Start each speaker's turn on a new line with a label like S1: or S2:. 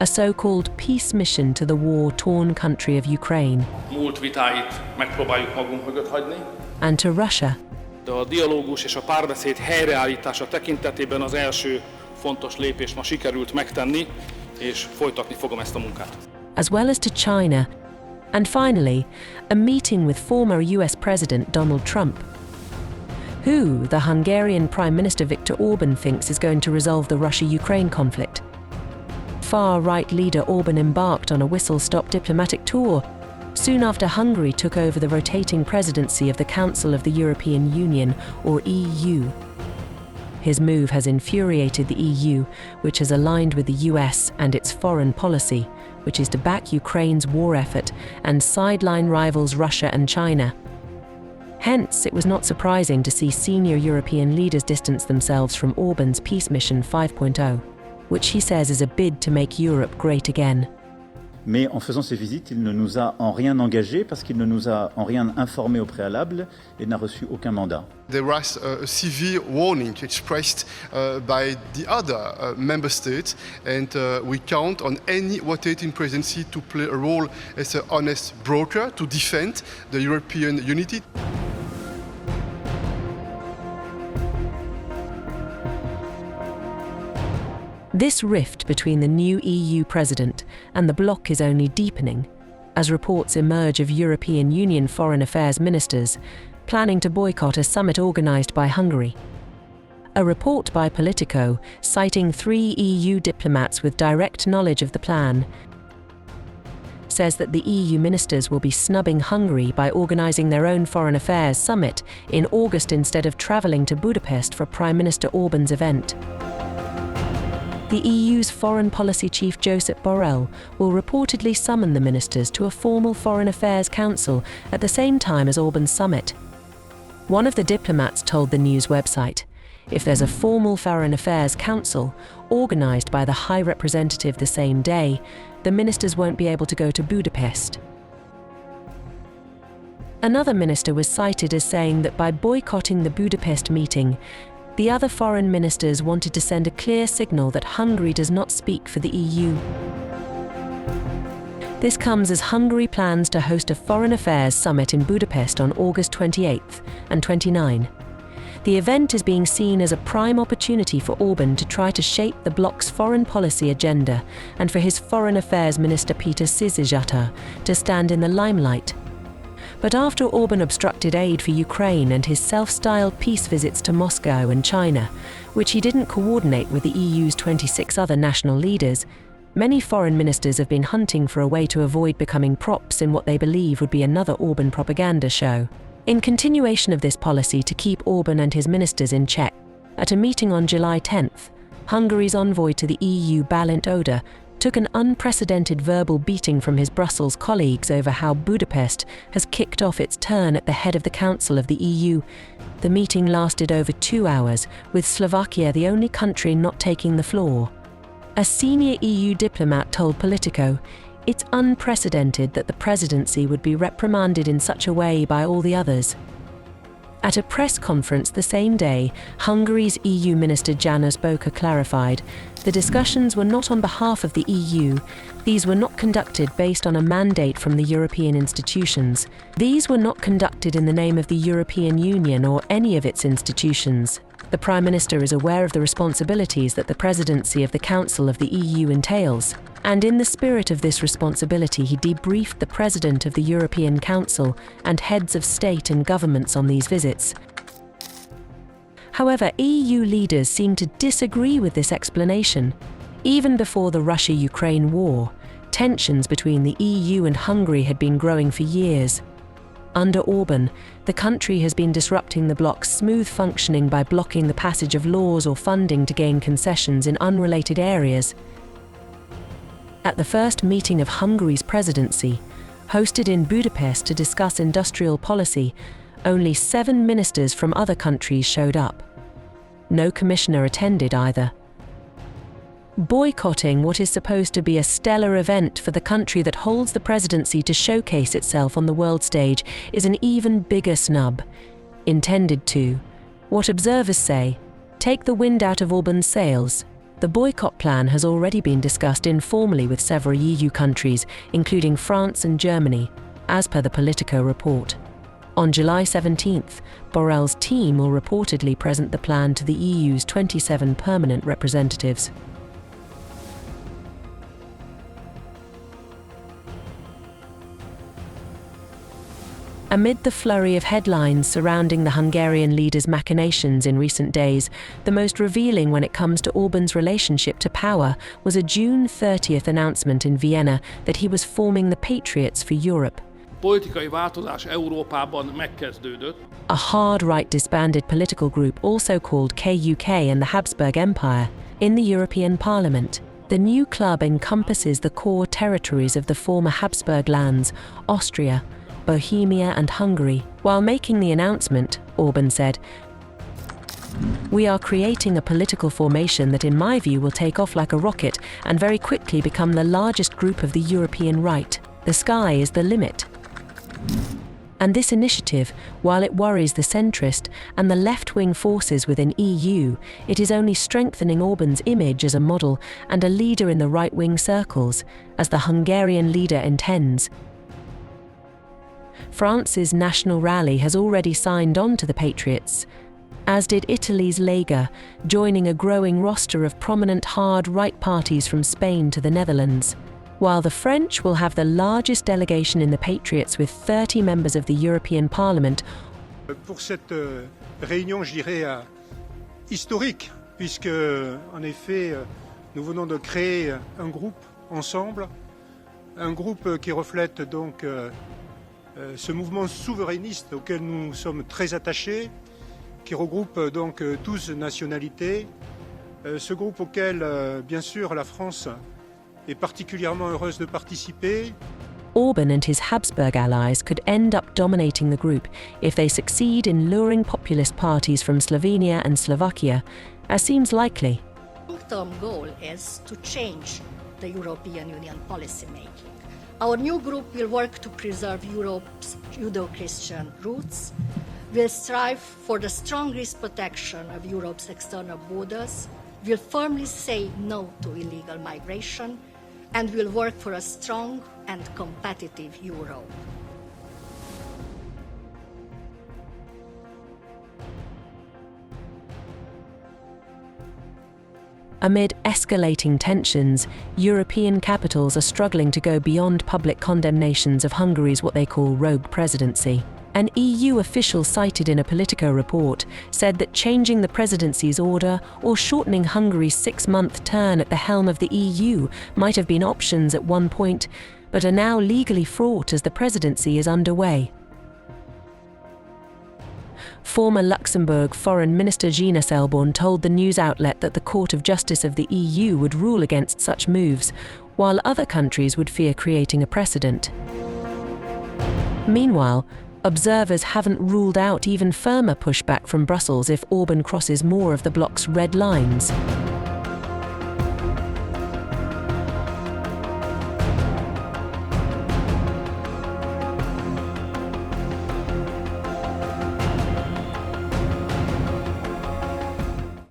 S1: a so-called peace mission to the war-torn country of Ukraine,
S2: Múlt vitáit megpróbáljuk magunk mögött hagyni.
S1: and to Russia.
S2: De a dialógus és a párbeszéd helyreállítása tekintetében az első fontos lépést ma sikerült megtenni, és folytatni fogom ezt a munkát.
S1: As well as to China, and finally, a meeting with former US President Donald Trump, who the Hungarian Prime Minister Viktor Orban thinks is going to resolve the Russia-Ukraine conflict. Far-right leader Orban embarked on a whistle-stop diplomatic tour soon after Hungary took over the rotating presidency of the Council of the European Union, or EU. His move has infuriated the EU, which has aligned with the US and its foreign policy, which is to back Ukraine's war effort and sideline rivals Russia and China. Hence, it was not surprising to see senior European leaders distance themselves from Orban's Peace Mission 5.0, which he says is a bid to make Europe great again.
S3: Mais en faisant ces visites, il ne nous a en rien engagés parce qu'il ne nous a en rien informés au préalable et n'a reçu aucun mandat.
S4: There was a severe warning expressed by the other member states, and we count on any rotating presidency to play a role as an honest broker to defend the European unity.
S1: This rift between the new EU president and the bloc is only deepening, as reports emerge of European Union foreign affairs ministers planning to boycott a summit organised by Hungary. A report by Politico, citing 3 EU diplomats with direct knowledge of the plan, says that the EU ministers will be snubbing Hungary by organising their own foreign affairs summit in August instead of travelling to Budapest for Prime Minister Orban's event. The EU's Foreign Policy Chief Josep Borrell will reportedly summon the ministers to a formal Foreign Affairs Council at the same time as Orban's summit. One of the diplomats told the news website, if there's a formal Foreign Affairs Council, organised by the High Representative the same day, the ministers won't be able to go to Budapest. Another minister was cited as saying that by boycotting the Budapest meeting, the other foreign ministers wanted to send a clear signal that Hungary does not speak for the EU. This comes as Hungary plans to host a foreign affairs summit in Budapest on August 28th and 29. The event is being seen as a prime opportunity for Orban to try to shape the bloc's foreign policy agenda and for his foreign affairs minister Péter Szijjártó to stand in the limelight. But after Orban obstructed aid for Ukraine and his self-styled peace visits to Moscow and China, which he didn't coordinate with the EU's 26 other national leaders, many foreign ministers have been hunting for a way to avoid becoming props in what they believe would be another Orban propaganda show. In continuation of this policy to keep Orban and his ministers in check, at a meeting on July 10th, Hungary's envoy to the EU Bálint Oda took an unprecedented verbal beating from his Brussels colleagues over how Budapest has kicked off its turn at the head of the Council of the EU. The meeting lasted over 2 hours, with Slovakia the only country not taking the floor. A senior EU diplomat told Politico, "It's unprecedented that the presidency would be reprimanded in such a way by all the others." At a press conference the same day, Hungary's EU Minister János Böke clarified, the discussions were not on behalf of the EU. These were not conducted based on a mandate from the European institutions. These were not conducted in the name of the European Union or any of its institutions. The Prime Minister is aware of the responsibilities that the presidency of the Council of the EU entails, and in the spirit of this responsibility he debriefed the President of the European Council and heads of state and governments on these visits. However, EU leaders seem to disagree with this explanation. Even before the Russia-Ukraine war, tensions between the EU and Hungary had been growing for years. Under Orban, the country has been disrupting the bloc's smooth functioning by blocking the passage of laws or funding to gain concessions in unrelated areas. At the first meeting of Hungary's presidency, hosted in Budapest to discuss industrial policy, only 7 ministers from other countries showed up. No commissioner attended either. Boycotting what is supposed to be a stellar event for the country that holds the presidency to showcase itself on the world stage is an even bigger snub, intended to, what observers say, take the wind out of Orban's sails The boycott plan has already been discussed informally with several EU countries, including France and Germany, as per the Politico report. On July 17th, Borrell's team will reportedly present the plan to the EU's 27 permanent representatives. Amid the flurry of headlines surrounding the Hungarian leader's machinations in recent days, the most revealing when it comes to Orban's relationship to power was a June 30th announcement in Vienna that he was forming the Patriots for Europe.
S2: Politikai változás Európában megkezdődött.
S1: A hard-right disbanded political group also called KUK and the Habsburg Empire in the European Parliament. The new club encompasses the core territories of the former Habsburg lands, Austria, Bohemia and Hungary. While making the announcement, Orban said, "We are creating a political formation that in my view will take off like a rocket and very quickly become the largest group of the European right. The sky is the limit." And this initiative, while it worries the centrist and the left-wing forces within EU, it is only strengthening Orban's image as a model and a leader in the right-wing circles, as the Hungarian leader intends. France's National Rally has already signed on to the Patriots, as did Italy's Lega, joining a growing roster of prominent hard-right parties from Spain to the Netherlands, while the French will have the largest delegation in the Patriots with 30 members of the European Parliament.
S5: Pour cette réunion, je dirais, historique, puisque, en effet, nous venons de créer un groupe ensemble, un groupe qui reflète donc ce mouvement souverainiste auquel nous sommes très attachés, qui regroupe donc 12 nationalités, ce groupe auquel, bien sûr, la France est particulièrement heureuse de participer.
S1: Orban and his Habsburg allies could end up dominating the group if they succeed in luring populist parties from Slovenia and Slovakia, as seems likely.
S6: The long-term goal is to change the European Union policy-making. Our new group will work to preserve Europe's Judeo-Christian roots, will strive for the strongest protection of Europe's external borders, will firmly say no to illegal migration, and will work for a strong and competitive Europe.
S1: Amid escalating tensions, European capitals are struggling to go beyond public condemnations of Hungary's what they call rogue presidency. An EU official cited in a Politico report said that changing the presidency's order or shortening Hungary's 6-month turn at the helm of the EU might have been options at one point, but are now legally fraught as the presidency is underway. Former Luxembourg Foreign Minister Gina Selborn told the news outlet that the Court of Justice of the EU would rule against such moves, while other countries would fear creating a precedent. Meanwhile, observers haven't ruled out even firmer pushback from Brussels if Orban crosses more of the bloc's red lines.